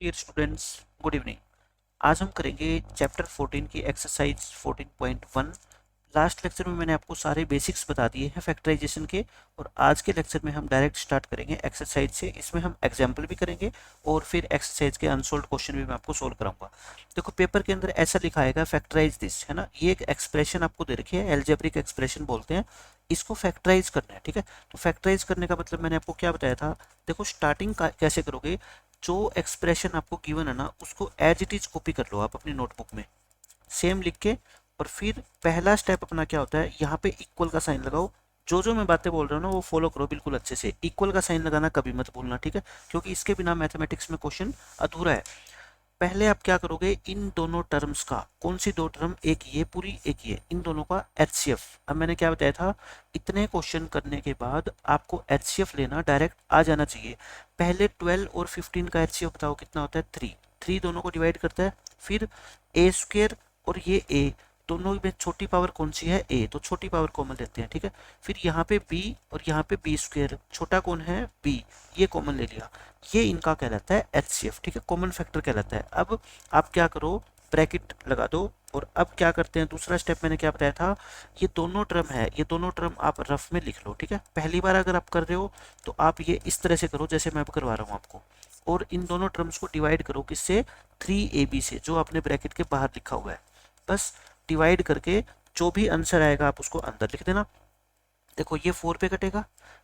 Dear students, good evening. आज हम करेंगे चैप्टर 14 की एक्सरसाइज 14.1। लास्ट लेक्चर में मैंने आपको सारे बेसिक्स बता दिए हैं फैक्टराइजेशन के, और आज के लेक्चर में हम डायरेक्ट स्टार्ट करेंगे एक्सरसाइज से। इसमें हम एग्जाम्पल भी करेंगे और फिर एक्सरसाइज के अनसोल्व क्वेश्चन भी मैं आपको सोल्व कराऊंगा। देखो, पेपर के अंदर ऐसा लिखा आएगा फैक्टराइज दिस, है ना। ये एक एक्सप्रेशन आपको दे रखी है, एल्जेब्रिक एक्सप्रेशन बोलते हैं इसको। फैक्टराइज करना है, ठीक है। तो फैक्टराइज करने का मतलब मैंने आपको क्या बताया था। देखो, स्टार्टिंग कैसे करोगे, जो एक्सप्रेशन आपको गिवन है ना उसको एज इट इज कॉपी कर लो आप अपनी नोटबुक में, सेम लिख के। और फिर पहला स्टेप अपना क्या होता है, यहाँ पे इक्वल का साइन लगाओ। जो मैं बातें बोल रहा हूँ ना वो फॉलो करो बिल्कुल अच्छे से। इक्वल का साइन लगाना कभी मत भूलना, ठीक है, क्योंकि इसके बिना मैथमेटिक्स में क्वेश्चन अधूरा है। पहले आप क्या करोगे, इन दोनों टर्म्स का, कौन सी दो टर्म, एक ये पूरी एक ये, इन दोनों का एचसीएफ। अब मैंने क्या बताया था, इतने क्वेश्चन करने के बाद आपको एचसीएफ लेना डायरेक्ट आ जाना चाहिए। पहले 12 और 15 का एचसीएफ बताओ कितना होता है, 3। 3 दोनों को डिवाइड करता है। फिर ए स्क्वेयर और ये ए, दोनों में छोटी पावर कौन सी है, ए, तो छोटी पावर कॉमन लेते हैं, ठीक है। फिर यहाँ पे बी और यहाँ पे बी स्क्वेयर, छोटा कौन है, बी, ये कॉमन ले लिया। ये इनका कहलाता है एचसीएफ, ठीक है, कॉमन फैक्टर कहलाता है। अब आप क्या करो, ब्रैकेट लगा दो। और अब क्या करते हैं, दूसरा स्टेप मैंने क्या बताया था, ये दोनों टर्म है, ये दोनों टर्म आप रफ में लिख लो, ठीक है। पहली बार अगर आप कर रहे हो तो आप ये इस तरह से करो जैसे मैं अब करवा रहा हूँ आपको। और इन दोनों टर्म्स को डिवाइड करो किससे, 3ab से, जो आपने ब्रैकेट के बाहर लिखा हुआ है। बस डिवाइड करके जो भी आंसर आएगा आप उसको अंदर लिख देना। देखो, ये 4 पे कटेगा,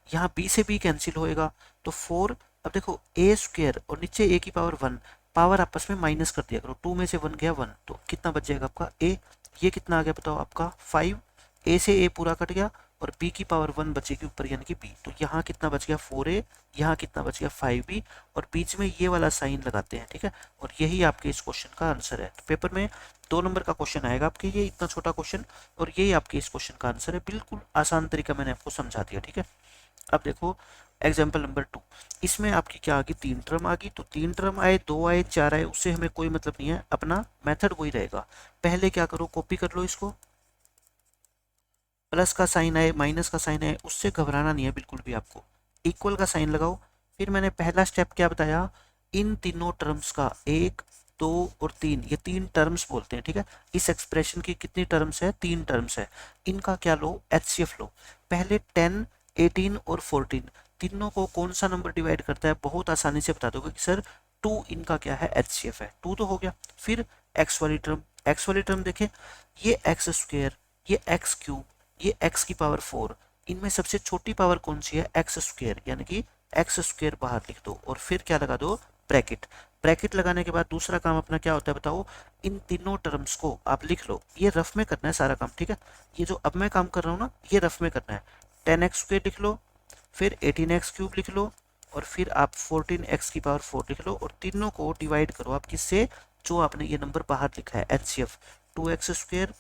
यहाँ b से b कैंसिल होएगा तो 4। अब देखो, ए स्क्वेयर और नीचे a की पावर 1, पावर आपस में माइनस कर दिया करो। 2 में से 1 गया 1, तो कितना बच जाएगा आपका a। ये कितना आ गया बताओ आपका 5। a से a पूरा कट गया और b की पावर 1 बचेगी ऊपर, यानी कि b। तो यहाँ कितना बच गया 4a, यहाँ कितना बच गया 5b, और बीच में ये वाला साइन लगाते हैं, ठीक है। और यही आपके इस क्वेश्चन का आंसर है। तो पेपर में 2 नंबर का क्वेश्चन आएगा आपके, ये इतना छोटा क्वेश्चन, और यही आपके इस क्वेश्चन का आंसर है। बिल्कुल आसान तरीका मैंने आपको समझा दिया, ठीक है। अब देखो एग्जाम्पल नंबर 2, इसमें आपकी क्या आ गई, 3 टर्म आ गई। तो 3 टर्म आए, 2 आए, 4 आए, उससे हमें कोई मतलब नहीं है, अपना मेथड वही रहेगा। पहले क्या करो, कॉपी कर लो इसको। प्लस का साइन आए, माइनस का साइन आए, उससे घबराना नहीं है बिल्कुल भी आपको। इक्वल का साइन लगाओ। फिर मैंने पहला स्टेप क्या बताया, इन तीनों टर्म्स का, 1, 2 और 3, ये 3 टर्म्स बोलते हैं, ठीक है। इस एक्सप्रेशन की कितनी टर्म्स है, 3 टर्म्स है। इनका क्या लो, एचसीएफ लो। पहले 10, 18 और 14, तीनों को कौन सा नंबर डिवाइड करता है, बहुत आसानी से बता दोगे कि सर 2 इनका क्या है, एचसीएफ है। 2 तो हो गया। फिर एक्स वाली टर्म देखें, ये एक्स स्क्वेयर, ये एक्स क्यूब, ये x की पावर 4, इनमें सबसे छोटी पावर कौन सी है, एक्स स्क्वेयर, यानी कि एक्स स्क्वेयर बाहर लिख दो। और फिर क्या लगा दो, ब्रैकेट। ब्रैकेट लगाने के बाद दूसरा काम अपना क्या होता है बताओ, इन तीनों टर्म्स को आप लिख लो। ये रफ में करना है सारा काम, ठीक है। ये जो अब मैं काम कर रहा हूँ ना, ये रफ में करना है। 10x स्क्वेयर लिख लो, फिर 18x क्यूब लिख लो, और फिर आप 14x की पावर 4 लिख लो, और तीनों को डिवाइड करो आप किससे, जो आपने ये नंबर बाहर लिखा है, HCF. 2x square,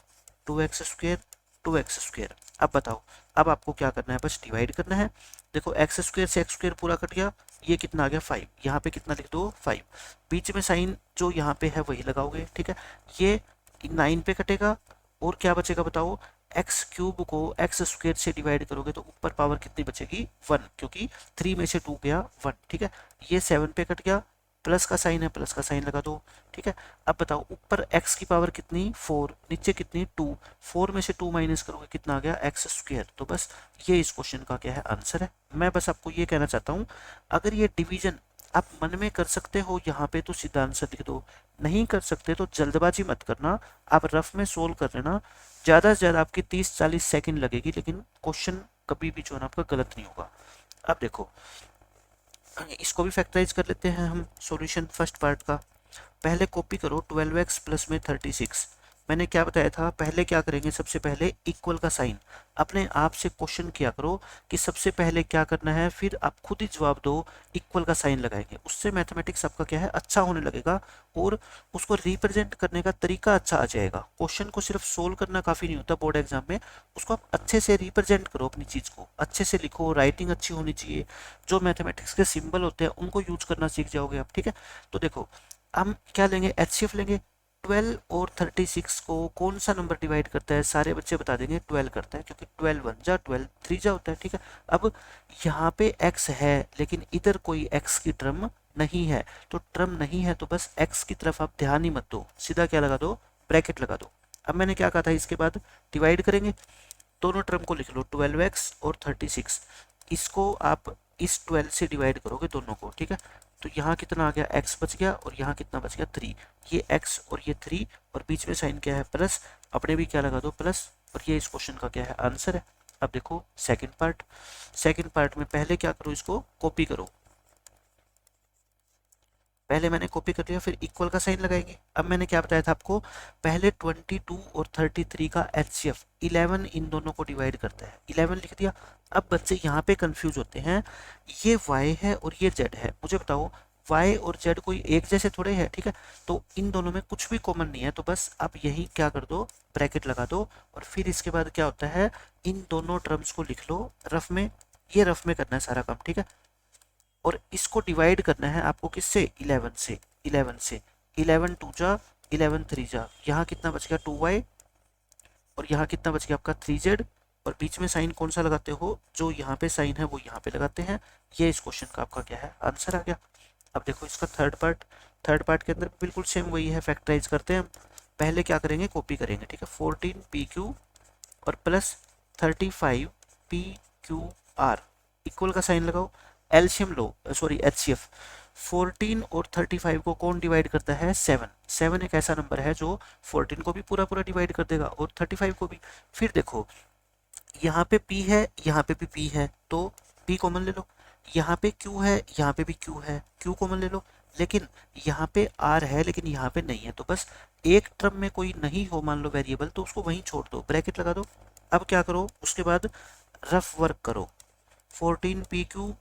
2x square, 2x square. अब बताओ, अब आपको क्या करना है, बस डिवाइड करना है। देखो, एक्स स्क्वेयर से एक्स स्क्वेयर पूरा कट गया, ये कितना आ गया 5, यहाँ पे कितना लिख दो 5। बीच में साइन जो यहाँ पे है वही लगाओगे, ठीक है। ये 9 पे कटेगा, और क्या बचेगा बताओ, एक्स क्यूब को एक्स स्क्वेयर से डिवाइड करोगे तो ऊपर पावर कितनी बचेगी 1, क्योंकि 3 में से 2 गया 1, ठीक है। ये 7 पे कट गया, प्लस का साइन है, प्लस का साइन लगा दो, ठीक है। अब बताओ, ऊपर x की पावर कितनी 4, नीचे कितनी 2, 4 में से 2 माइनस करोगे कितना आ गया एक्स स्क्वेयर। तो बस ये इस क्वेश्चन का क्या है, आंसर है। मैं बस आपको ये कहना चाहता हूँ, अगर ये डिवीजन आप मन में कर सकते हो यहाँ पे तो सीधा आंसर लिख दो, नहीं कर सकते तो जल्दबाजी मत करना, आप रफ में सोल्व कर लेना। ज़्यादा से ज़्यादा आपकी 30-40 सेकंड लगेगी, लेकिन क्वेश्चन कभी भी जो है ना आपका गलत नहीं होगा। अब देखो, इसको भी फैक्टराइज कर लेते हैं हम, सॉल्यूशन फर्स्ट पार्ट का। पहले कॉपी करो 12x प्लस में 36। मैंने क्या बताया था, पहले क्या करेंगे, सबसे पहले इक्वल का साइन। अपने आप से क्वेश्चन किया करो कि सबसे पहले क्या करना है, फिर आप खुद ही जवाब दो, इक्वल का साइन लगाएंगे। उससे मैथमेटिक्स आपका क्या है, अच्छा होने लगेगा, और उसको रिप्रेजेंट करने का तरीका अच्छा आ जाएगा। क्वेश्चन को सिर्फ सोल्व करना काफ़ी नहीं होता बोर्ड एग्जाम में, उसको आप अच्छे से रिप्रेजेंट करो, अपनी चीज़ को अच्छे से लिखो, राइटिंग अच्छी होनी चाहिए। जो मैथमेटिक्स के सिंबल होते हैं उनको यूज करना सीख जाओगे आप, ठीक है। तो देखो, हम क्या लेंगे, एचसीएफ लेंगे। 12 और 36 को कौन सा नंबर डिवाइड करता है, सारे बच्चे बता देंगे 12 करता है, क्योंकि 12 1 जा 12 3 जा होता है, ठीक है। अब यहाँ पे x है, लेकिन इधर कोई x की टर्म नहीं है, तो टर्म नहीं है तो बस x की तरफ आप ध्यान ही मत दो, सीधा क्या लगा दो, ब्रैकेट लगा दो। अब मैंने क्या कहा था, इसके बाद डिवाइड करेंगे, दोनों टर्म को लिख लो 12x और 36, इसको आप इस 12 से डिवाइड करोगे दोनों को, ठीक है। तो यहाँ कितना आ गया, x बच गया और यहाँ कितना बच गया 3, ये x और ये 3 और बीच में साइन क्या है प्लस, अपने भी क्या लगा दो प्लस, और ये इस क्वेश्चन का क्या है आंसर है। अब देखो सेकंड पार्ट, सेकंड पार्ट में पहले क्या करो, इसको कॉपी करो, पहले मैंने कॉपी कर लिया, फिर इक्वल का साइन लगाएंगे। अब मैंने क्या बताया था आपको, पहले 22 और 33 का HCF 11 इन दोनों को डिवाइड करता है, 11 लिख दिया। अब बच्चे यहाँ पे कंफ्यूज होते हैं, ये y है और ये z है, मुझे बताओ y और z कोई एक जैसे थोड़े है, ठीक है। तो इन दोनों में कुछ भी कॉमन नहीं है, तो बस आप यही क्या कर दो, ब्रैकेट लगा दो, और फिर इसके बाद क्या होता है, इन दोनों टर्म्स को लिख लो रफ में, ये रफ में करना है सारा काम, ठीक है। और इसको डिवाइड करना है आपको किससे, 11 से, 11 से, 11 2 जा 11 3 जा, यहाँ कितना बच गया 2y और यहाँ कितना बच गया आपका 3z, और बीच में साइन कौन सा लगाते हो, जो यहाँ पे साइन है वो यहाँ पे लगाते हैं। ये इस क्वेश्चन का आपका क्या है आंसर आ गया। अब देखो इसका थर्ड पार्ट, थर्ड पार्ट के अंदर बिल्कुल सेम वही है, फैक्टराइज करते हैं हम। पहले क्या करेंगे, कॉपी करेंगे, ठीक है, 14pq और प्लस 35pqr, इक्वल का साइन लगाओ, एलसीएम लो, सॉरी एचसीएफ। 14 और 35 को कौन डिवाइड करता है, 7, 7 एक ऐसा नंबर है जो 14 को भी पूरा पूरा डिवाइड कर देगा और 35 को भी। फिर देखो यहाँ पे P है, यहाँ पे भी P है, तो P कॉमन ले लो, यहाँ पे Q है, यहाँ पे भी Q है, Q कॉमन ले लो, लेकिन यहाँ पे R है लेकिन यहाँ पे नहीं है, तो बस एक टर्म में कोई नहीं हो मान लो वेरिएबल, तो उसको वहीं छोड़ दो, ब्रैकेट लगा दो। अब क्या करो, उसके बाद रफ वर्क करो, 14pq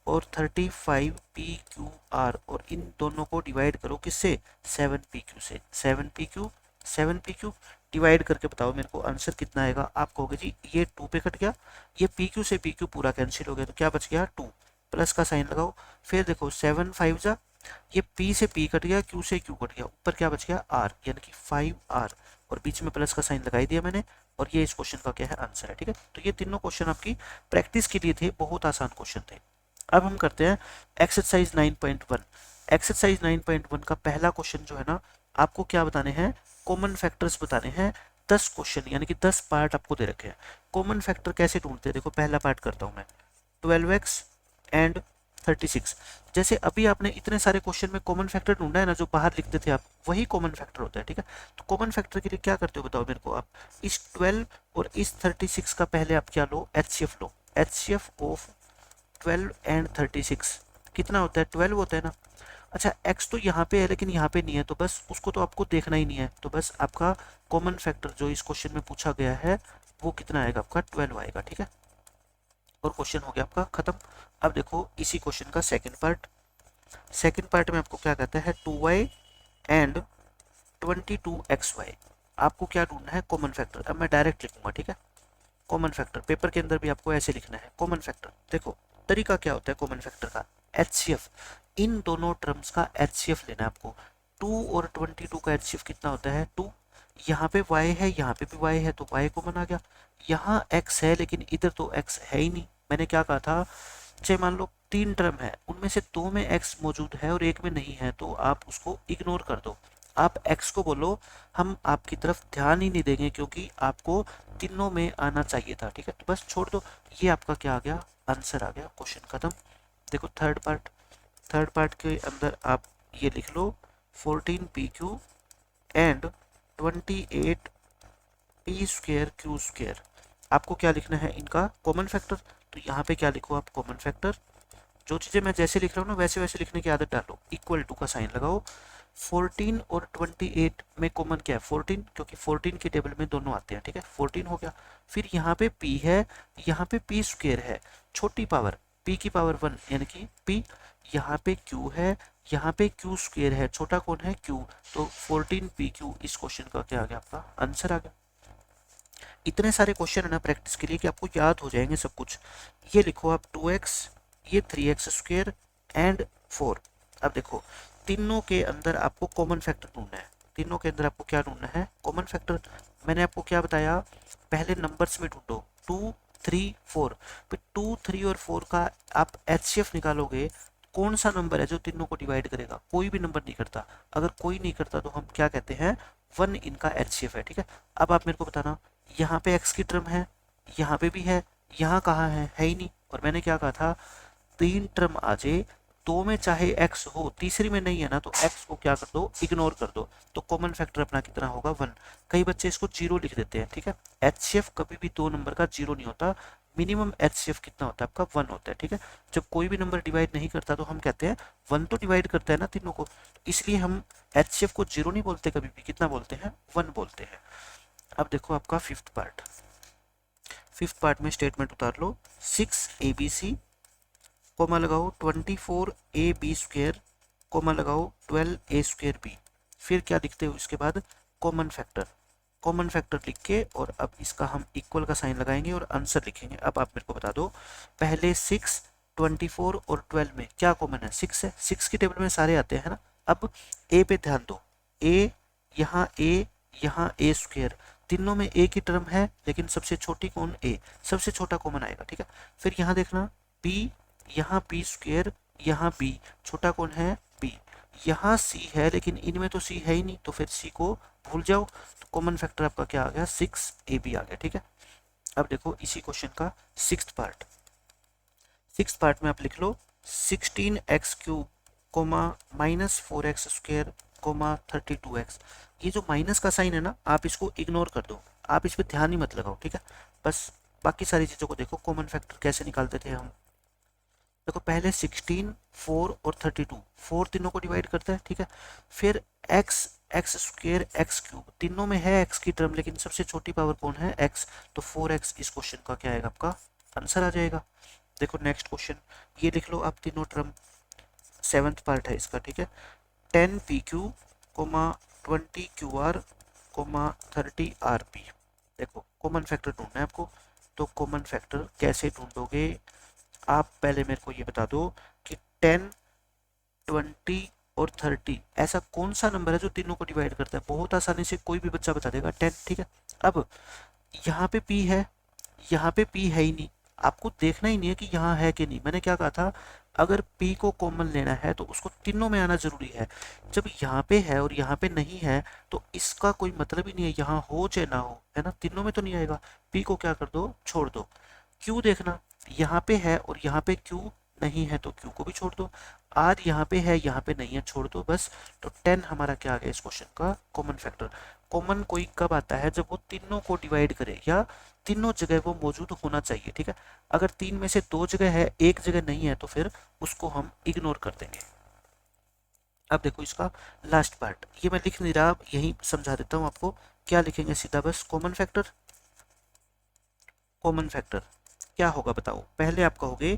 और 35pqr, और इन दोनों को डिवाइड करो किससे, 7pq से, 7pq 7pq डिवाइड करके बताओ मेरे को आंसर कितना आएगा। आप कहोगे जी ये 2 पे कट गया, ये pq से pq पूरा कैंसिल हो गया, तो क्या बच गया 2, प्लस का साइन लगाओ। फिर देखो 7 5 जा, ये p से p कट गया, q से q कट गया, ऊपर क्या बच गया r, यानी कि 5r, और बीच में प्लस का साइन लगाई दिया मैंने, और ये इस क्वेश्चन का क्या है आंसर है, ठीक है। तो ये तीनों क्वेश्चन आपकी प्रैक्टिस के लिए थे, बहुत आसान क्वेश्चन थे। अब हम करते हैं एक्सरसाइज 9.1। एक्सरसाइज 9.1 का पहला क्वेश्चन जो है ना, आपको क्या बताने हैं, कॉमन फैक्टर्स बताने हैं। 10 क्वेश्चन यानी कि 10 पार्ट आपको दे रखे हैं। कॉमन फैक्टर कैसे ढूंढते हैं, देखो पहला पार्ट करता हूं मैं, 12x एंड 36। जैसे अभी आपने इतने सारे क्वेश्चन में कॉमन फैक्टर ढूंढा है ना, जो बाहर लिखते थे आप, वही कॉमन फैक्टर होता है, ठीक है। तो कॉमन फैक्टर के लिए क्या करते हो बताओ मेरे को, आप इस 12 और इस 36 का पहले आप क्या लो, HCF low, HCF of 12 and 36 कितना होता है, 12 होता है ना। अच्छा x तो यहाँ पे है लेकिन यहाँ पे नहीं है, तो बस उसको तो आपको देखना ही नहीं है, तो बस आपका कॉमन फैक्टर जो इस क्वेश्चन में पूछा गया है वो कितना आएगा, आपका 12 आएगा, ठीक है। और क्वेश्चन हो गया आपका खत्म। अब देखो इसी क्वेश्चन का सेकंड पार्ट, सेकंड पार्ट में आपको क्या कहता है, 2y एंड 22xy, आपको क्या ढूंढना है, कॉमन फैक्टर। अब मैं डायरेक्ट लिखूंगा, ठीक है, कॉमन फैक्टर पेपर के अंदर भी आपको ऐसे लिखना है, कॉमन फैक्टर। देखो तरीका क्या होता है कॉमन फैक्टर का, HCF, इन दोनों टर्म्स का HCF लेना है आपको। 2 और 22 का HCF कितना होता है 2, यहाँ पे y है, यहाँ पे भी y है, तो y कॉमन आ गया। यहाँ x है लेकिन इधर तो x है ही नहीं, मैंने क्या कहा था, चाहे मान लो 3 टर्म है, उनमें से 2 में x मौजूद है और एक में नहीं है, तो आप उसको इग्नोर कर दो। आप x को बोलो हम आपकी तरफ ध्यान ही नहीं देंगे क्योंकि आपको तीनों में आना चाहिए था, ठीक है, तो बस छोड़ दो। ये आपका क्या आ गया, आंसर आ गया, क्वेश्चन खत्म। देखो थर्ड पार्ट, थर्ड पार्ट के अंदर आप ये लिख लो 14pq एंड 28p² आपको क्या लिखना है, इनका कॉमन फैक्टर। तो यहाँ पे क्या लिखो आप, कॉमन फैक्टर। जो चीज़ें मैं जैसे लिख रहा हूँ ना वैसे वैसे लिखने की आदत डालो, इक्वल टू का साइन लगाओ। 14 और 28 में कॉमन क्या है 14, क्योंकि 14 की टेबल में दोनों आते हैं, ठीक है, 14 हो गया। फिर यहाँ पे p है, यहाँ पे p² है, छोटी पावर p की पावर 1 यानी कि p, यहाँ पे q है, यहाँ पे q² है, छोटा कौन है q, तो 14pq इस क्वेश्चन का क्या आ गया, आपका आंसर आ गया। इतने सारे क्वेश्चन है ना प्रैक्टिस के लिए कि आपको याद हो जाएंगे सब कुछ। ये लिखो आप 2x, ये 3x² एंड 4। अब देखो तीनों के अंदर आपको कॉमन फैक्टर ढूंढना है, तीनों के अंदर आपको क्या ढूंढना है, कॉमन फैक्टर। मैंने आपको क्या बताया, पहले नंबर्स में ढूंढो 2 3 4, फिर 2 3 और 4 का आप HCF निकालोगे, कौन सा नंबर है जो तीनों को डिवाइड करेगा? कोई भी नंबर नहीं करता। अगर कोई नहीं करता तो हम क्या कहते हैं? 1 इनका एचसीएफ है, ठीक है। अब आप मेरे को बताना, यहाँ पे x की टर्म है, यहाँ पे भी है, यहाँ कहाँ है ही नहीं। और मैंने क्या कहा था, 3 टर्म आ जाए, दो में चाहे x हो, तीसरी में नहीं है ना, तो x को क्या कर दो? इग्नोर कर दो। तो कॉमन फैक्टर अपना कितना होगा? 1। कई बच्चे इसको 0 लिख देते हैं, ठीक है। एचसीएफ कभी भी दो नंबर का 0 नहीं होता। मिनिमम एचसीएफ कितना होता है आपका? 1 होता है, ठीक है। जब कोई भी नंबर डिवाइड नहीं करता तो हम कहते हैं 1 तो डिवाइड करता है ना तीनों को, तो इसलिए हम एचसीएफ को 0 नहीं बोलते कभी भी, कितना बोलते हैं? 1 बोलते हैं। अब देखो आपका फिफ्थ पार्ट। फिफ्थ पार्ट में स्टेटमेंट उतार लो, 6abc कोमा लगाओ 24ab² कोमा लगाओ 12a²b। फिर क्या लिखते हो इसके बाद? Common factor. कॉमन फैक्टर लिख के और अब इसका हम इक्वल का साइन लगाएंगे और आंसर लिखेंगे। अब आप मेरे को बता दो, पहले 6, 24 और 12 में क्या कॉमन है? 6 है। 6 की टेबल में सारे आते हैं ना। अब ए पे ध्यान दो, ए यहाँ a², तीनों में ए की टर्म है, लेकिन सबसे छोटी कौन? ए, सबसे छोटा कॉमन आएगा, ठीक है। फिर यहाँ देखना, बी, यहाँ b², यहाँ b, छोटा कौन है? b। यहाँ c है, लेकिन इनमें तो c है ही नहीं, तो फिर c को भूल जाओ। तो कॉमन फैक्टर आपका क्या आ गया? 6ab आ गया, ठीक है। अब देखो इसी क्वेश्चन का सिक्स्थ पार्ट। सिक्स पार्ट में आप लिख लो 16x³ coma -4x² coma 32x। ये जो माइनस का साइन है ना, आप इसको इग्नोर कर दो, आप इस पर ध्यान ही मत लगाओ, ठीक है। बस बाकी सारी चीज़ों को देखो। कॉमन फैक्टर कैसे निकालते थे हम? देखो पहले 16, 4 और 32, 4 तीनों को डिवाइड करता है, ठीक है। फिर x² x³ तीनों में है x की टर्म, लेकिन सबसे छोटी पावर कौन है? x। तो 4x इस क्वेश्चन का क्या आएगा? आपका आंसर आ जाएगा। देखो नेक्स्ट क्वेश्चन, ये लिख लो आप तीनों टर्म, सेवंथ पार्ट है इसका, ठीक है। 10pq coma 20qr coma 30rp। देखो कॉमन फैक्टर ढूंढना है आपको, तो कॉमन फैक्टर कैसे ढूंढोगे? आप पहले मेरे को ये बता दो कि 10, 20 और 30 ऐसा कौन सा नंबर है जो तीनों को डिवाइड करता है? बहुत आसानी से कोई भी बच्चा बता देगा, 10, ठीक है। अब यहाँ पे p है, यहाँ पे p है ही नहीं, आपको देखना ही नहीं है कि यहाँ है कि नहीं। मैंने क्या कहा था, अगर p को कॉमन लेना है तो उसको तीनों में आना जरूरी है। जब यहाँ पे है और यहाँ पे नहीं है, तो इसका कोई मतलब ही नहीं है, यहाँ हो चाहे ना हो, है ना, तीनों में तो नहीं आएगा। p को क्या कर दो? छोड़ दो। q देखना, यहाँ पे है और यहाँ पे q नहीं है, तो q को भी छोड़ दो। r यहाँ पे है, यहाँ पे नहीं है, छोड़ दो बस। तो 10 हमारा क्या आ गया इस क्वेश्चन का? Common factor. कॉमन कोई कब आता है? जब वो तीनों को डिवाइड करे, या तीनों जगह वो मौजूद होना चाहिए, ठीक है। अगर 3 में से 2 जगह है, एक जगह नहीं है, तो फिर उसको हम इग्नोर कर देंगे। अब देखो इसका लास्ट पार्ट, ये मैं लिख नहीं रहा, यही समझा देता हूँ आपको। क्या लिखेंगे? सीधा बस कॉमन फैक्टर। कॉमन फैक्टर क्या होगा बताओ? पहले आप कहोगे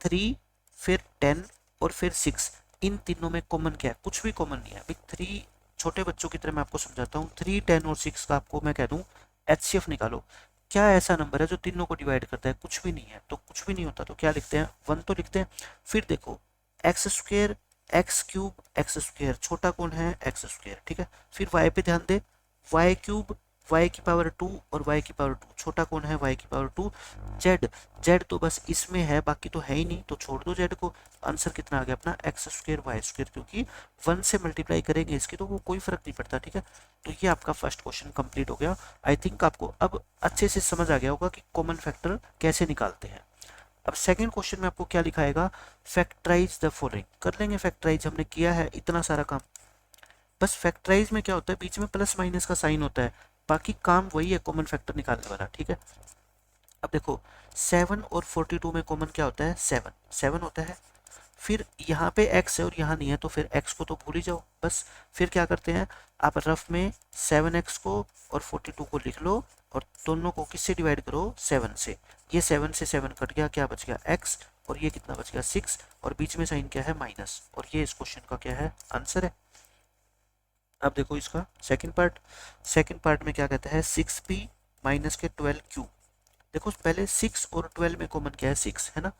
3, फिर 10 और फिर 6, इन तीनों में कॉमन क्या है? कुछ भी कॉमन नहीं है भाई। 3 छोटे बच्चों की तरह मैं आपको समझाता हूँ, 3, 10 और 6 का आपको मैं कह दूँ एचसीएफ निकालो। क्या ऐसा नंबर है जो तीनों को डिवाइड करता है? कुछ भी नहीं है। तो कुछ भी नहीं होता तो क्या लिखते हैं? 1 तो लिखते हैं। फिर देखो x², x³ x², छोटा कौन है? x², ठीक है। फिर y पे ध्यान दे, y³ y की पावर 2 और y की पावर 2, छोटा कौन है? y की पावर 2। z तो बस इसमें है, बाकी तो है ही नहीं, तो छोड़ दो z को। आंसर कितना आ गया अपना? x² y², क्योंकि 1 से मल्टीप्लाई करेंगे इसकी तो वो कोई फर्क नहीं पड़ता, ठीक है। तो ये आपका फर्स्ट क्वेश्चन कंप्लीट हो गया। आई थिंक आपको अब अच्छे से समझ आ गया होगा कि कॉमन फैक्टर कैसे निकालते हैं। अब सेकंड क्वेश्चन में आपको क्या लिखाएगा? Factorise the following. कर लेंगे फैक्टराइज, हमने किया है इतना सारा काम। बस फैक्टराइज में क्या होता है? बीच में प्लस माइनस का साइन होता है, बाकी काम वही है कॉमन फैक्टर निकालने वाला, ठीक है। अब देखो 7 और 42 में कॉमन क्या होता है? 7, 7 होता है। फिर यहाँ पे x है और यहाँ नहीं है, तो फिर x को तो भूल ही जाओ बस। फिर क्या करते हैं आप? रफ में 7x को और 42 को लिख लो, और दोनों को किससे डिवाइड करो? 7 से। ये 7 से 7 कट गया, क्या बच गया? x, और ये कितना बच गया? 6, और बीच में साइन क्या है? माइनस, और ये इस क्वेश्चन का क्या है? आंसर है। अब देखो इसका सेकंड पार्ट। सेकंड पार्ट में क्या कहता है? 6p माइनस के 12q। देखो पहले 6 और 12 में कॉमन क्या है? 6 है ना।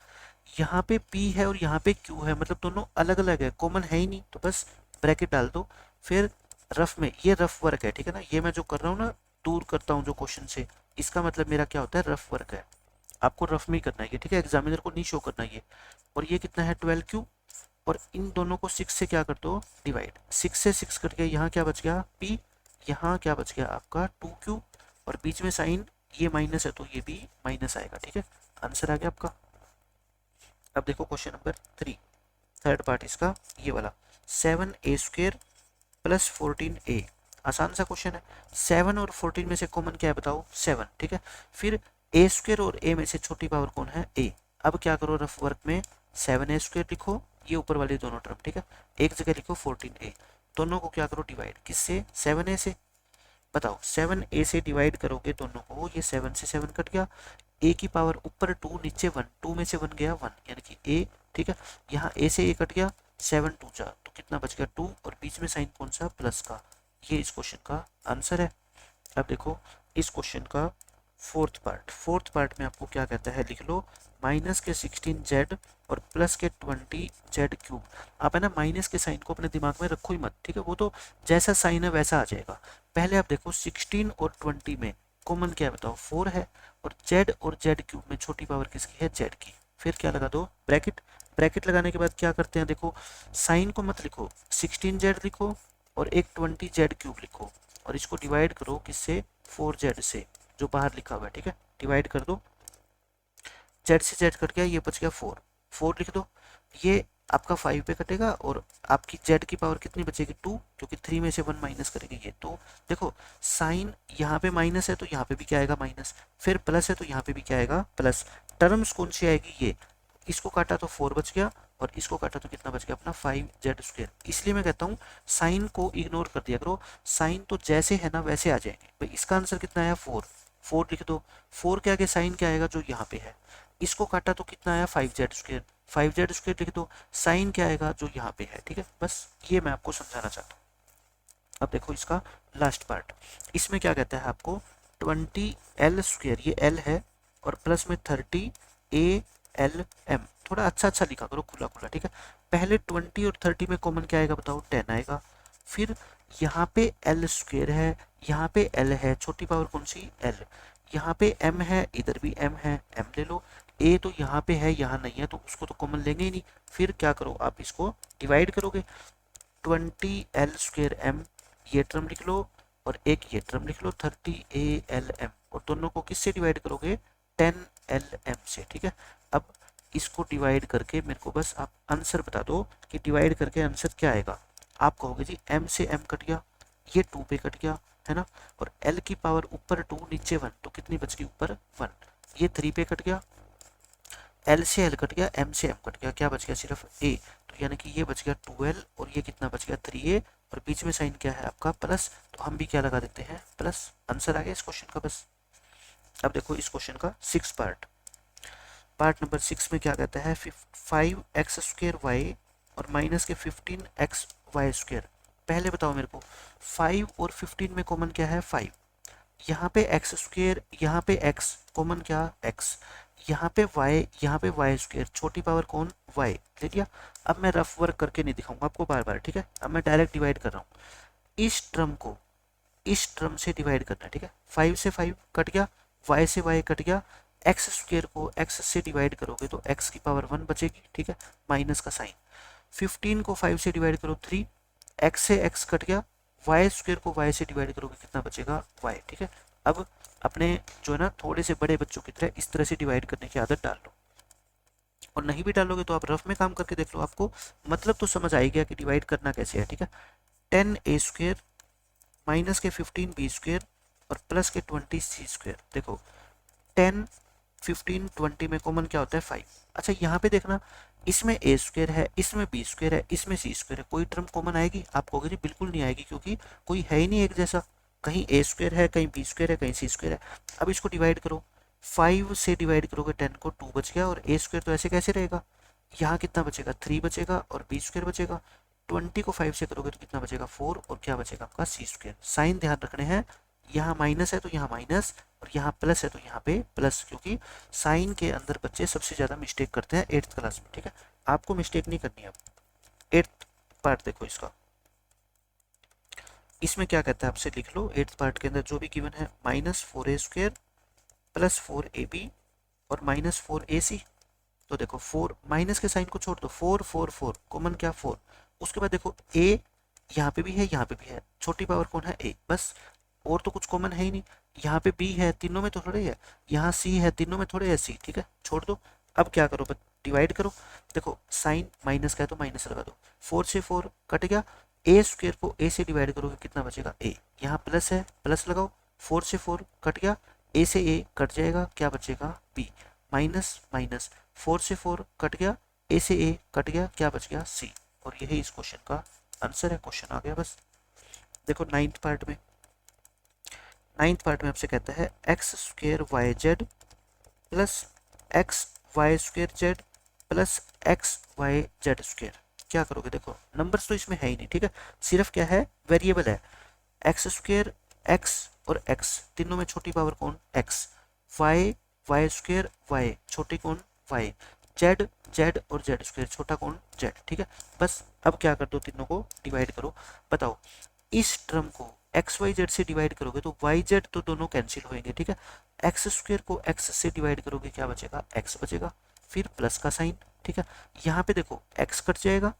यहाँ पे p है और यहाँ पे q है, मतलब दोनों अलग अलग है, कॉमन है ही नहीं, तो बस ब्रैकेट डाल दो। फिर रफ में, ये रफ वर्क है, ठीक है ना, ये मैं जो कर रहा हूँ ना, दूर करता हूँ जो क्वेश्चन से, इसका मतलब मेरा क्या होता है? रफ वर्क है। आपको रफ में ही करना है ये, ठीक है, एग्जामिनर को नहीं शो करना ये। और ये कितना है? 12q। और इन दोनों को 6 से क्या कर दो डिवाइड, 6 से 6 कट गया, यहाँ क्या बच गया p, यहाँ क्या बच गया आपका 2q, और बीच में साइन ये माइनस है तो ये भी माइनस आएगा। ठीक है, आंसर आ गया आपका। अब देखो क्वेश्चन नंबर 3, थर्ड पार्ट इसका ये वाला, 7a² प्लस 14a। आसान सा क्वेश्चन है। 7 और 14 में से कॉमन क्या है बताओ, 7। ठीक है, फिर a² और a में से छोटी पावर कौन है, a। अब क्या करो रफ वर्क में, 7a² लिखो, ये ऊपर वाली दोनों टर्म, ठीक है, एक जगह लिखो 14a, दोनों को क्या करो डिवाइड, किससे, 7a से। बताओ 7a से डिवाइड करोगे दोनों को, ये 7 से 7 कट गया, a की पावर ऊपर 2 नीचे 1, 2 में से 1 गया 1, यानी कि a। ठीक है, यहाँ a से a कट गया, 7 2 जा तो कितना बच गया 2, और बीच में साइन कौन सा, प्लस का। ये इस क्वेश्चन का आंसर है। अब देखो इस क्वेश्चन का फोर्थ पार्ट में आपको क्या कहता है, लिख लो माइनस के 16z और प्लस के 20z³। आप है ना माइनस के साइन को अपने दिमाग में रखो ही मत, ठीक है, वो तो जैसा साइन है वैसा आ जाएगा। पहले आप देखो 16 और 20 में कॉमन क्या है बताओ, 4 है, और z और z³ में छोटी पावर किसकी है, z की। फिर क्या लगा दो, ब्रैकेट। ब्रैकेट लगाने के बाद क्या करते हैं, देखो साइन को मत लिखो, 16z लिखो और एक 20z³ लिखो, और इसको डिवाइड करो किससे, 4z से, जो बाहर लिखा हुआ है। ठीक है, डिवाइड कर दो, z से z कट गया, ये बच गया 4, 4 लिख दो, ये आपका 5 पे कटेगा, और आपकी z की पावर कितनी बचेगी 2, क्योंकि 3 में से 1 माइनस करेंगे ये। तो देखो साइन यहाँ पे माइनस है तो यहाँ पे भी क्या आएगा माइनस, फिर प्लस है तो यहाँ पे भी क्या आएगा प्लस। टर्म्स कौन सी आएगी, ये, इसको काटा तो 4 बच गया, और इसको काटा तो कितना बच गया अपना 5z²। इसलिए मैं कहता हूँ साइन को इग्नोर कर दिया करो, साइन तो जैसे है ना वैसे आ जाएंगे। भाई इसका आंसर कितना आया 4, 4 लिख दो, 4 के आगे साइन क्या आएगा जो यहाँ पे है, इसको काटा तो कितना आया 5z², 5z² लिख दो, साइन क्या आएगा जो यहाँ पे है। ठीक है, बस ये मैं आपको समझाना चाहता हूँ। अब देखो इसका लास्ट पार्ट, इसमें क्या कहता है आपको, 20l², ये l है, और प्लस में 30 ALM। थोड़ा अच्छा अच्छा लिखा करो, खुला खुला। ठीक है, पहले 20 और 30 में कॉमन क्या आएगा बताओ, 10 आएगा, फिर यहाँ पे l² है, यहाँ पे l है, छोटी पावर कौन सी, l, यहाँ पे m है, इधर भी m है, m ले लो, a तो यहाँ पे है यहाँ नहीं है तो उसको तो कॉमन लेंगे ही नहीं। फिर क्या करो आप इसको डिवाइड करोगे, 20l²m, ये टर्म लिख लो, और एक ये टर्म लिख लो 30 ALM, और दोनों को किससे डिवाइड करोगे, 10LM से। ठीक है, अब इसको डिवाइड करके मेरे को बस आप आंसर बता दो कि डिवाइड करके आंसर क्या आएगा। आप कहोगे जी m से m कट गया, ये 2 पे कट गया है ना, और l की पावर ऊपर 2 नीचे 1, तो कितनी बच गई ऊपर 1, ये 3 पे कट गया, l से l कट गया, m से m कट गया, क्या बच गया सिर्फ a, तो यानी कि ये बच गया 2l, और ये कितना बच गया 3a, और बीच में साइन क्या है आपका प्लस, तो हम भी क्या लगा देते हैं प्लस। आंसर आ गया इस क्वेश्चन का बस। अब देखो इस क्वेश्चन का 6 पार्ट नंबर 6 में क्या कहता है, 5x² और माइनस के 15xy²। पहले बताओ मेरे को 5 और 15 में कॉमन क्या है 5, यहाँ पे x², यहाँ पे x कॉमन क्या x, यहाँ पे y, यहाँ पे y², छोटी पावर कौन y, ले लिया। अब मैं रफ वर्क करके नहीं दिखाऊंगा आपको बार बार, ठीक है, अब मैं डायरेक्ट डिवाइड कर रहा हूँ, इस टर्म को इस टर्म से डिवाइड करना है। ठीक है, 5 से 5 कट गया, y से y कट गया, x² को x से डिवाइड करोगे तो x की पावर 1 बचेगी। ठीक है, माइनस का साइन, 15 को 5 से डिवाइड करो 3, x से x कट गया, y² को y से डिवाइड करोगे कितना बचेगा y। ठीक है, अब अपने जो है ना थोड़े से बड़े बच्चों की तरह इस तरह से डिवाइड करने की आदत डाल लो, और नहीं भी डालोगे तो आप रफ में काम करके देख लो, आपको मतलब तो समझ आ गया कि डिवाइड करना कैसे है। ठीक है, 10a² माइनस के 15b² और प्लस के 20c²। देखो 10 15 20 में कॉमन क्या होता है 5। अच्छा यहाँ पे देखना, इसमें a² है, इसमें b² है, इसमें c² है, कोई टर्म कॉमन आएगी, आप कहोगे जी बिल्कुल नहीं आएगी, क्योंकि कोई है ही नहीं एक जैसा, कहीं a² है, कहीं b² है, कहीं c² है। अब इसको डिवाइड करो, 5 से डिवाइड करोगे 10 को, 2 बच गया, और a² तो ऐसे कैसे रहेगा, यहाँ कितना बचेगा 3 बचेगा, और b² बचेगा, 20 को 5 से करोगे तो कितना बचेगा 4, और क्या बचेगा आपका c²। साइन ध्यान रखने हैं, यहाँ माइनस है तो यहाँ माइनस, और यहाँ प्लस है तो यहाँ पे प्लस, क्योंकि साइन के अंदर बच्चे सबसे ज़्यादा मिस्टेक करते हैं 8th क्लास में। ठीक है, आपको मिस्टेक नहीं करनी है। अब 8th पार्ट देखो इसका, इसमें क्या कहता है आपसे लिख लो, 8th पार्ट के अंदर जो भी गिवन है, -4a² प्लस 4ab और -4ac। तो देखो 4 माइनस के साइन को छोड़ दो, 4 4 4 कॉमन क्या 4। उसके बाद देखो ए यहाँ पे भी है यहाँ पे भी है, छोटी पावर कौन है ए, बस और तो कुछ कॉमन है ही नहीं। यहाँ पे बी है तीनों में तो थोड़े है, यहाँ सी है तीनों में थोड़े है सी, ठीक है छोड़ दो। अब क्या करो, डिवाइड करो। देखो साइन माइनस का है तो माइनस लगा दो, 4 से 4 कट गया, ए स्क्वायर को ए से डिवाइड करोगे कितना बचेगा ए, यहाँ प्लस है प्लस लगाओ, 4 से 4 कट गया, ए से ए कट जाएगा क्या बचेगा बी, माइनस माइनस 4 से 4 कट गया, ए से ए कट गया क्या बच गया सी। और यही इस क्वेश्चन का आंसर है, क्वेश्चन आ गया बस। देखो नाइन्थ पार्ट में आपसे कहता है x square y z plus x Y square z plus x Y z square, क्या करोगे। देखो नंबर्स तो इसमें है ही नहीं, ठीक है, सिर्फ क्या है वेरिएबल है, एक्स स्क्वेयर एक्स और एक्स तीनों में छोटी पावर कौन x, y y square y छोटी कौन वाई, जेड जेड और जेड स्क्वेयर छोटा कौन जेड, ठीक है। बस अब क्या कर दो, तीनों को डिवाइड करो। बताओ इस टर्म को एक्स वाई जेड से डिवाइड करोगे तो वाई जेड तो दोनों कैंसिल होंगे, ठीक है। एक्स स्क्वेयर को एक्स से डिवाइड करोगे क्या बचेगा एक्स बचेगा, फिर प्लस का साइन, ठीक है। यहाँ पे देखो एक्स कट जाएगा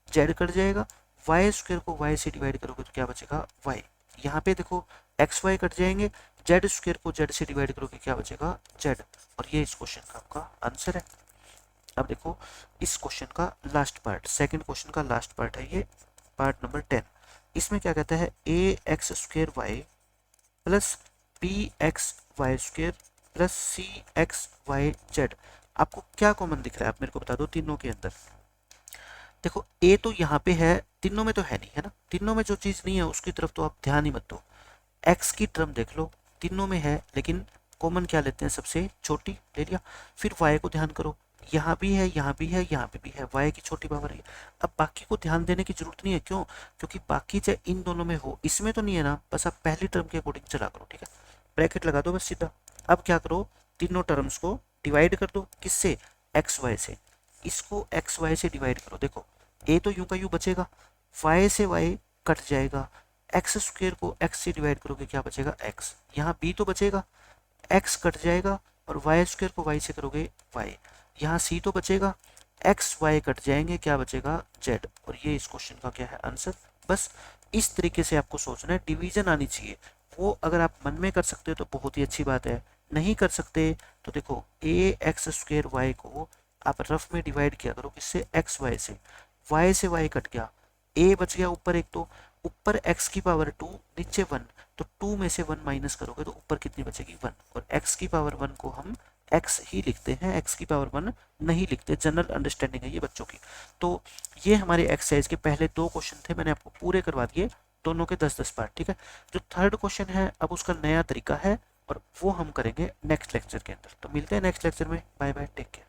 जेड कट जाएगा, वाई स्क्वेयर को वाई से डिवाइड करोगे तो क्या बचेगा वाई, यहाँ पे देखो एक्स वाई कट जाएंगे, जेड स्क्वेयर को जेड से डिवाइड करोगे क्या बचेगा जेड। और ये इस क्वेश्चन का आपका आंसर है। अब देखो इस क्वेश्चन का लास्ट पार्ट, सेकंड क्वेश्चन का लास्ट पार्ट है ये, पार्ट नंबर 10। इसमें क्या कहता है A X square Y plus B X Y square plus C X Y Z. आपको क्या कॉमन दिख रहा है, आप मेरे को बता दो तीनों के अंदर। देखो ए तो यहाँ पे है, तीनों में तो है नहीं, है ना, तीनों में जो चीज़ नहीं है उसकी तरफ तो आप ध्यान ही मत दो। एक्स की टर्म देख लो, तीनों में है लेकिन कॉमन क्या लेते हैं, सबसे छोटी ले लिया। फिर वाई को ध्यान करो, यहाँ भी है यहाँ भी है यहाँ पे भी है, वाई की छोटी पावर है। अब बाकी को ध्यान देने की जरूरत नहीं है, क्यों, क्योंकि बाकी चाहे इन दोनों में हो, इसमें तो नहीं है ना, बस आप पहली टर्म के अकॉर्डिंग चला करो, ठीक है, ब्रैकेट लगा दो बस सीधा। अब क्या करो, तीनों टर्म्स को डिवाइड कर दो, किससे एक्स वाई से, इसको एक्स वाई से डिवाइड करो। देखो ए तो यूं का यूं बचेगा, वाई से वाई कट जाएगा, एक्स स्क्वेयर को एक्स से डिवाइड करोगे क्या बचेगा एक्स, यहाँ बी तो बचेगा, एक्स कट जाएगा और वाई स्क्वेयर को वाई से करोगे वाई, यहाँ सी तो बचेगा, एक्स वाई कट जाएंगे क्या बचेगा जेड। और ये इस क्वेश्चन का क्या है आंसर। बस इस तरीके से आपको सोचना है, डिवीजन आनी चाहिए, वो अगर आप मन में कर सकते हो तो बहुत ही अच्छी बात है, नहीं कर सकते तो देखो ए एक्स स्क्वेयर वाई को आप रफ में डिवाइड किया करो, किससे एक्स वाई से वाई कट गया, ए बच गया ऊपर एक, तो ऊपर x की पावर 2 नीचे 1, तो 2 में से 1 माइनस करोगे तो ऊपर कितनी बचेगी 1, और x की पावर 1 को हम x ही लिखते हैं, x की पावर 1 नहीं लिखते, जनरल अंडरस्टैंडिंग है ये बच्चों की। तो ये हमारे एक्सरसाइज के पहले 2 क्वेश्चन थे, मैंने आपको पूरे करवा दिए, दोनों के 10-10 पार्ट, ठीक है। जो थर्ड क्वेश्चन है अब उसका नया तरीका है और वो हम करेंगे नेक्स्ट लेक्चर के अंदर। तो मिलते हैं नेक्स्ट लेक्चर में, बाय बाय, टेक केयर।